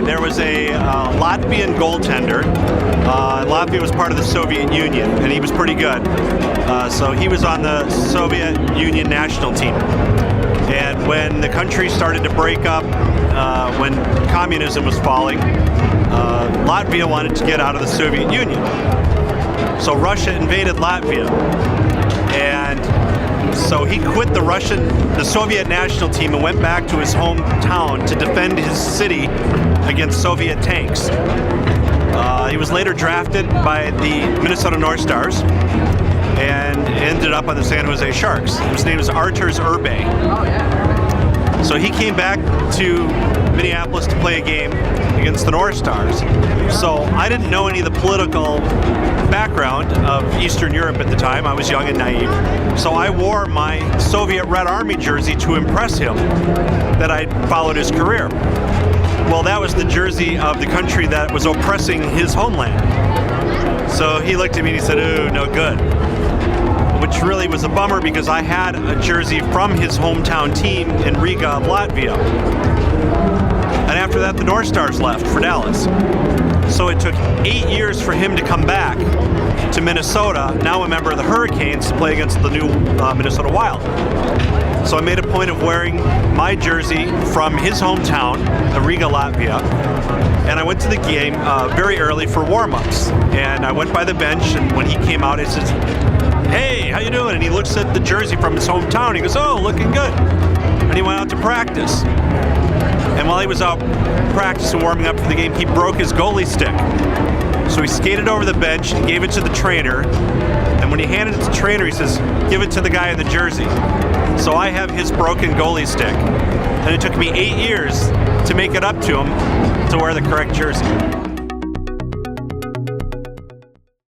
there was a Latvian goaltender. Latvia was part of the Soviet Union, and he was pretty good. So he was on the Soviet Union national team. And when the country started to break up, when communism was falling, Latvia wanted to get out of the Soviet Union. So Russia invaded Latvia. And so he quit the Soviet national team and went back to his hometown to defend his city against Soviet tanks. He was later drafted by the Minnesota North Stars and ended up on the San Jose Sharks. His name is Arturs Urbe. Oh, yeah. So he came back to Minneapolis to play a game against the North Stars. So I didn't know any of the political background of Eastern Europe at the time. I was young and naive. So I wore my Soviet Red Army jersey to impress him that I'd followed his career. Well, that was the jersey of the country that was oppressing his homeland. So he looked at me and he said, "Ooh, no good." Which really was a bummer because I had a jersey from his hometown team in Riga of Latvia. And after that, the North Stars left for Dallas. So it took 8 years for him to come back to Minnesota, now a member of the Hurricanes, to play against the new Minnesota Wild. So I made a point of wearing my jersey from his hometown, Riga, Latvia, and I went to the game very early for warm-ups. And I went by the bench, and when he came out, I said, "Hey, how you doing?" And he looks at the jersey from his hometown. He goes, "Oh, looking good." And he went out to practice. And while he was out practicing, warming up for the game, he broke his goalie stick. So he skated over the bench and gave it to the trainer. And when he handed it to the trainer, he says, "Give it to the guy in the jersey." So I have his broken goalie stick. And it took me 8 years to make it up to him to wear the correct jersey.